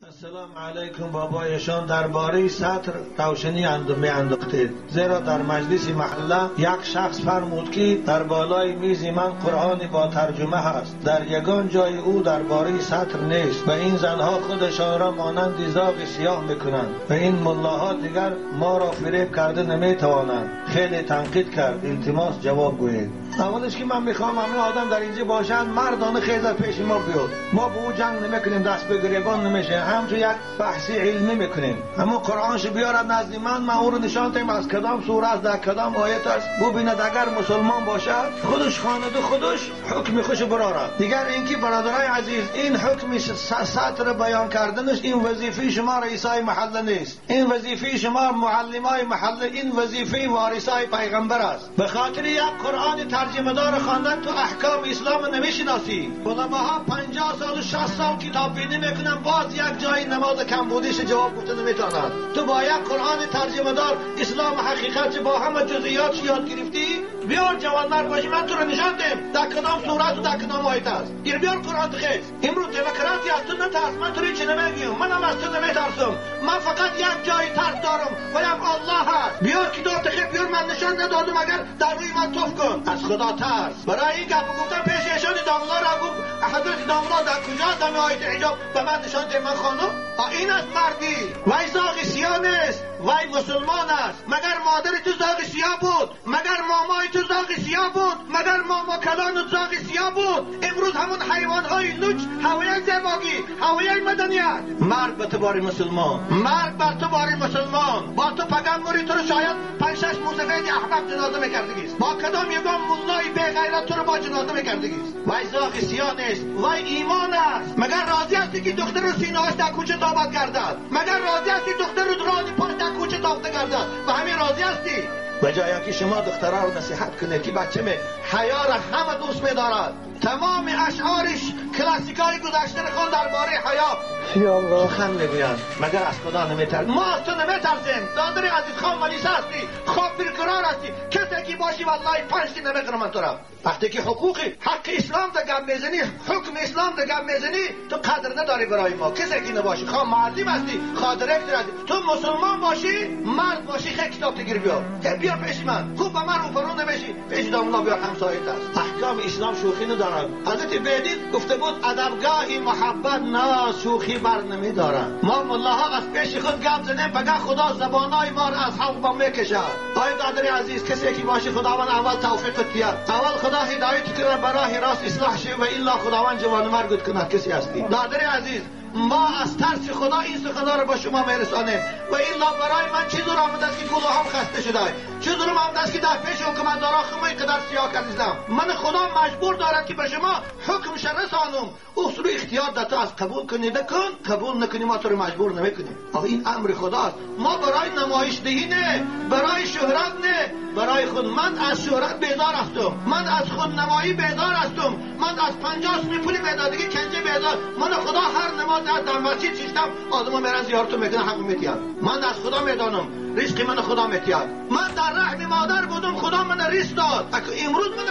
السلام علیکم. بابایشان درباره سطر روشنی میانداختید، زیرا در مجلس محله یک شخص فرمود که در بالای میز من قرآن با ترجمه هست، در یگان جای او درباره سطر نیست و این زنها خودشان را مانند زاغ سیاه میکنند و این ملاها دیگر ما را فریب کرده نمیتوانند. خیلی تنقید کرد، التماس جواب گویید. اولش که من میخوام همه آدم در اینجا باشند مردانه خیزر پیش ما بیاد، ما به او جنگ نمیکنیم، دست به گریبان نمیشه، هم تو یک بحثی علمی میکنیم. اما قرآنش بیارد نزد من او رو نشان دهم از کدام سوره است، در کدام آیت است، ببیند اگر مسلمان باشد خودش خانده خودش حکم خوش برارد. دیگر اینکه برادرای عزیز، این حکم سطر بیان کردنش این وظیفه شما رئیسای محله نیست، این وظیفه شما معلمای محله، این وظیفه وارثای پیغمبر است. به خاطر یک قرآن ترجمه دار خواندن تو احکام اسلام نمیشناسی. علماها 50 سال و 60 سال کتاب بینی میکنن، باز یک جای نماز کمبودیش جواب گفته نمیتونن. تو با یک قرآن ترجمه دار اسلام حقیقت با همه جزئیات یاد گرفتی؟ بیار جوانمرد باشی، من تو رو نشان دهم در کدام سورت و در کدام آیت است. بیار قرآن خیز. امروز دموکراسی از تو نترس، من تو رو چی نمیگم، منم از تو نمیترسم. من فقط یک جای ترس دارم و یک الله هست. بیار کتاب خیز، بیار، من نشان ندادم اگر در روی من توف کن. از خدا ترس. برای این گپ گفتم پیش ایشان داملا را گفت حضرت داملا در کجا دم آیت حجاب به من نشان ده من خانم. این است مردی. وای زاغ سیاه نیست، وای مسلمان است. مگر مادر تو زاغ سیاه بود؟ مگر مامای تو زاغ سیاه بود؟ مگر ماما کلان زاغ سیاه بود؟ امروز همون حیوانهای لوچ، هوای زیباگی، هوای مدنیت. مرگ به تبار مسلمان، مرگ بر تبار مسلمان. با تو پیغمبری تو رو شاید 5-6 موسفید احمق جنازه میکردگیست، با کدام یگان مولای بی غیرت تو رو با جنازه میکردگیست. وای زاغ سیاه نیست، وای ایمان است. مگر راضی هستی که دختر رو سینه‌اش در کوچه تابت گردد؟ مگر راضی هستی دختر رو رانی پاش در کوچه تابت گردد؟ و همین راضی هستی؟ به جای که شما دخترها رو نصیحت کنید که بچه می حیا را همه دوست می‌دارد، تمام اشعارش کلاسیکای گذشته رو خوان درباره حیا، یا الله سخن میگویند. مگر از خدا نمیترسید؟ ما از تو نمیترسیم. دادر عزیز خان ملیسه هستی، خواب برقرار هستی، کسی که باشی والله 5 دین نمیکنم من تو را. وقتی که حق اسلام در گم میزنی، حکم اسلام در گم میزنی، تو قدر نداری برای ما. کسی که نباشی، خواه معلم هستی، خواه درکتر هستی، تو مسلمان باشی، مرد باشی، خیلی کتاب تگیر بیار پیش من. خوب به من روبرو نمیشی، پیش دامنا بیار همسایت است. احکام اسلام شوخی ندارد. حضرت بیدید گفته بود ادبگاهی محبت نه شوخی بر نمیدارد. ما ملاها از پیش خود گپ زنیم، بگه خدا زبانای ما را از حق میکشد. آی دادر عزیز، کسی که باشی خداوند اول توفیق بیاد، اول خدا هدایت کنه برای راست اصلاح شه و الا خداوند جوان مرگت کند. کسی هستی دادر عزیز، ما از ترس خدا این سخنان رو با شما میرسانیم و الا برای من چه دور آمده است که گلو هم خسته شده، چه دور آمده است که در پیش حکومتدارا خمه قدر سیاه کردیدم. من خدا مجبور دارد که به شما حکم رسانم. اصول اختیار در تو از قبول کنی کن، قبول نکنی ما تو رو مجبور نمیکنیم. این امر خداست. ما برای نمایش دهی نه، برای شهرت نه، برای خود. من از شهرت بیزار هستم، من از خود نمایی بیزار هستم، من از 50 سوم پول میدادگی کنجه بیزار. من خدا هر نماز در مسجد شیشتم آدم میرن زیارتو میکنه، حق میتیاد. من از خدا میدانم رزق من خدا میتیاد. من در رحم مادر بودم، خدا من رزق داد. امروز من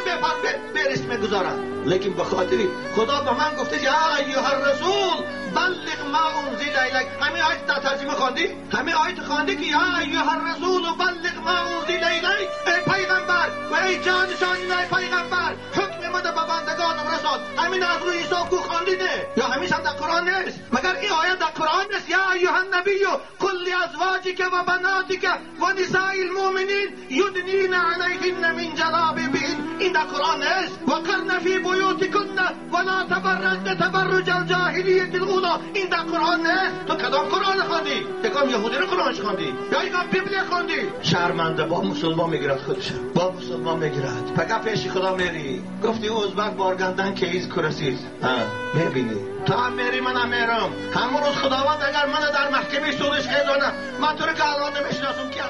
به رزق میگذارم، لیکن به خاطر خدا به من گفته یا ایها الرسول بلغ ما انزل الیک. همین آیت در ترجمه خواندی؟ همین آیت خواندی که یا ایها الرسول بلغ ما انزل الیک. ای پیغمبر و ای جانشین ای پیغمبر، حکم ما به بندگانم رسان. همین از روی عیسی کو خواندیده یا همین هم در قرآن نیست؟ مگر این آیت در قرآن نیست؟ یا ایها النبی قل لازواجک و بناتک و نساء المؤمنین یدنین علیهن من جلابیبهن. این در قرآن نیست؟ و قرن فی بیوتکن و لا تبرجن تبرج الجاهلیه الاولی. این در قرآن نیست؟ تو کدام قرآن خواندی؟ کدام یهودی رو قرآنش خواندی یا کدام بیبلی خواندی؟ شرمنده با مسلمان میگیرد خودش، با مسلمان میگیرد. فقط پیش خدا میری گفتی ازبک بارگندن که ایز کرسیز. ببینی تو هم میری منم میرم. همون روز خداوند اگر من در محکمه سودش خیزانه، من تو رو که الان نمیشناسم که